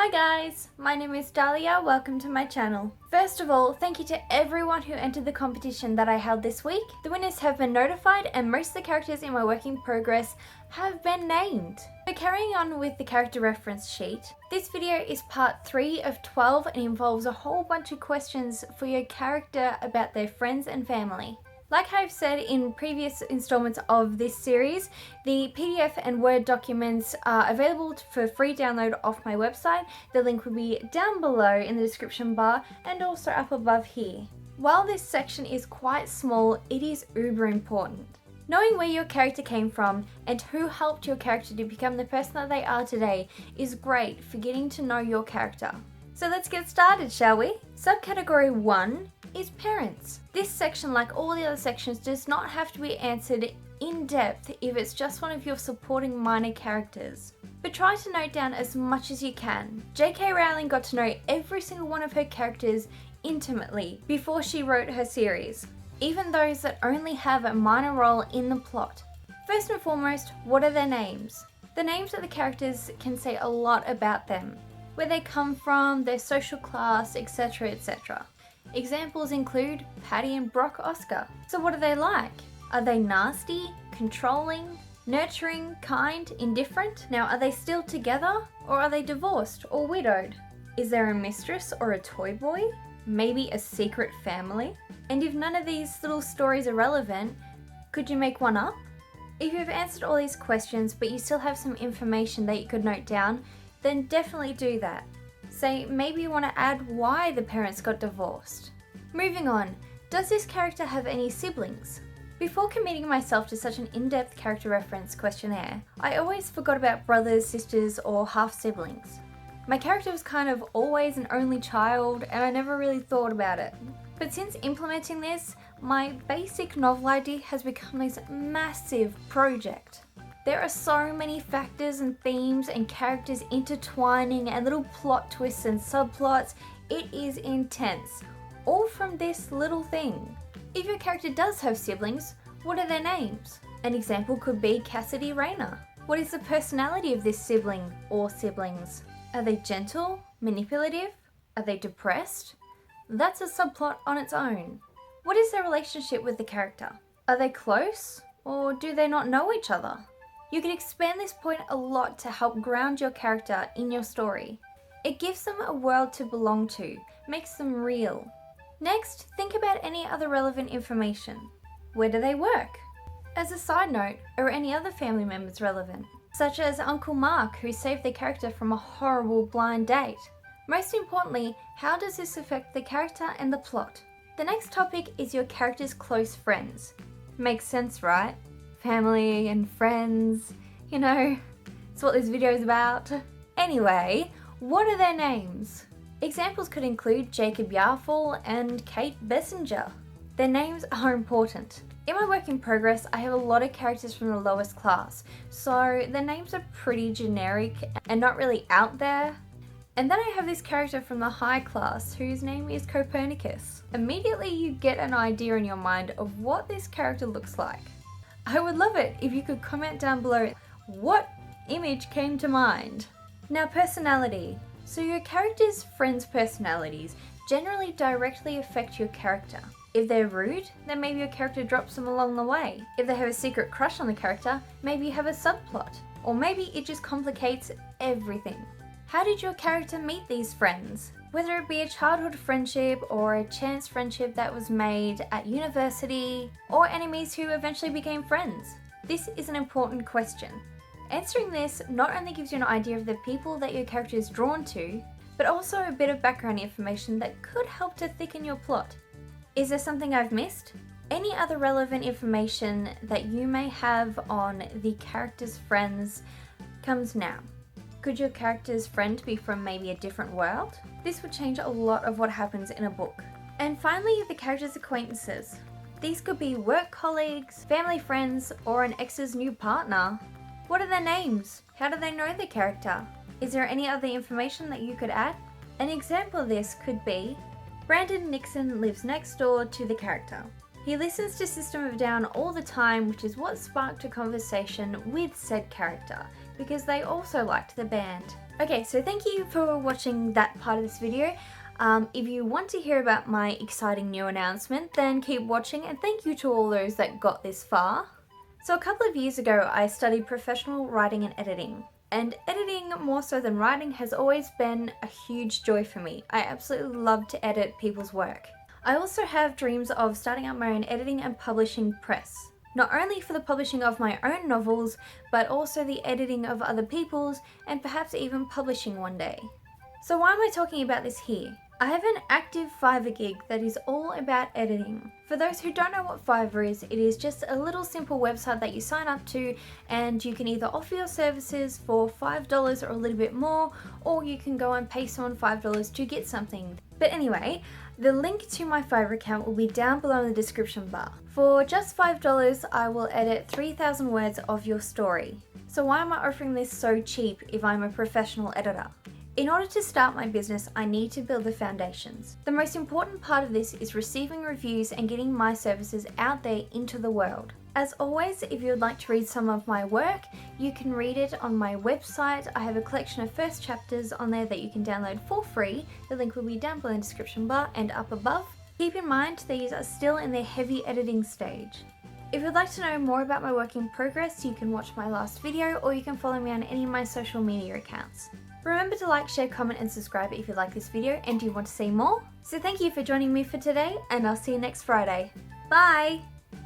Hi guys, my name is Dahlia, welcome to my channel. First of all, thank you to everyone who entered the competition that I held this week. The winners have been notified and most of the characters in my work in progress have been named. So carrying on with the character reference sheet, this video is part 3 of 12 and involves a whole bunch of questions for your character about their friends and family. Like I've said in previous installments of this series, the PDF and Word documents are available for free download off my website. The link will be down below in the description bar and also up above here. While this section is quite small, it is uber important. Knowing where your character came from and who helped your character to become the person that they are today is great for getting to know your character. So let's get started, shall we? Subcategory 1 is parents. This section, like all the other sections, does not have to be answered in depth if it's just one of your supporting minor characters. But try to note down as much as you can. J.K. Rowling got to know every single one of her characters intimately before she wrote her series, even those that only have a minor role in the plot. First and foremost, what are their names? The names of the characters can say a lot about them, where they come from, their social class, etc, etc. Examples include Patty and Brock Oscar. So what are they like? Are they nasty, controlling, nurturing, kind, indifferent? Now, are they still together or are they divorced or widowed? Is there a mistress or a toy boy? Maybe a secret family? And if none of these little stories are relevant, could you make one up? If you've answered all these questions but you still have some information that you could note down, then definitely do that. Say, maybe you want to add why the parents got divorced. Moving on, does this character have any siblings? Before committing myself to such an in-depth character reference questionnaire, I always forgot about brothers, sisters, or half-siblings. My character was kind of always an only child, and I never really thought about it. But since implementing this, my basic novel idea has become this massive project. There are so many factors and themes and characters intertwining and little plot twists and subplots. It is intense, all from this little thing. If your character does have siblings, what are their names? An example could be Cassidy Rayner. What is the personality of this sibling or siblings? Are they gentle, manipulative? Are they depressed? That's a subplot on its own. What is their relationship with the character? Are they close or do they not know each other? You can expand this point a lot to help ground your character in your story. It gives them a world to belong to, makes them real. Next, think about any other relevant information. Where do they work? As a side note, are any other family members relevant? Such as Uncle Mark, who saved the character from a horrible blind date. Most importantly, how does this affect the character and the plot? The next topic is your character's close friends. Makes sense, right? Family and friends, you know, it's what this video is about. Anyway, what are their names? Examples could include Jacob Yarfel and Kate Bessinger. Their names are important. In my work in progress, I have a lot of characters from the lowest class, so their names are pretty generic and not really out there. And then I have this character from the high class whose name is Copernicus. Immediately you get an idea in your mind of what this character looks like. I would love it if you could comment down below what image came to mind. Now, personality. So your character's friends' personalities generally directly affect your character. If they're rude, then maybe your character drops them along the way. If they have a secret crush on the character, maybe you have a subplot. Or maybe it just complicates everything. How did your character meet these friends? Whether it be a childhood friendship or a chance friendship that was made at university, or enemies who eventually became friends. This is an important question. Answering this not only gives you an idea of the people that your character is drawn to, but also a bit of background information that could help to thicken your plot. Is there something I've missed? Any other relevant information that you may have on the character's friends comes now. Could your character's friend be from maybe a different world? This would change a lot of what happens in a book. And finally, the character's acquaintances. These could be work colleagues, family friends, or an ex's new partner. What are their names? How do they know the character? Is there any other information that you could add? An example of this could be, Brandon Nixon lives next door to the character. He listens to System of a Down all the time, which is what sparked a conversation with said character. because they also liked the band. Okay, so thank you for watching that part of this video. If you want to hear about my exciting new announcement, then keep watching, and thank you to all those that got this far. So a couple of years ago, I studied professional writing and editing. And editing, more so than writing, has always been a huge joy for me. I absolutely love to edit people's work. I also have dreams of starting up my own editing and publishing press. Not only for the publishing of my own novels, but also the editing of other people's, and perhaps even publishing one day. So why am I talking about this here? I have an active Fiverr gig that is all about editing. For those who don't know what Fiverr is, it is just a little simple website that you sign up to, and you can either offer your services for $5 or a little bit more, or you can go and pay someone $5 to get something. But anyway, the link to my Fiverr account will be down below in the description bar. For just $5, I will edit 3,000 words of your story. So why am I offering this so cheap if I'm a professional editor? In order to start my business, I need to build the foundations. The most important part of this is receiving reviews and getting my services out there into the world. As always, if you would like to read some of my work, you can read it on my website. I have a collection of first chapters on there that you can download for free. The link will be down below in the description bar and up above. Keep in mind, these are still in their heavy editing stage. If you'd like to know more about my work in progress, you can watch my last video, or you can follow me on any of my social media accounts. Remember to like, share, comment and subscribe if you like this video and you want to see more. So thank you for joining me for today, and I'll see you next Friday. Bye!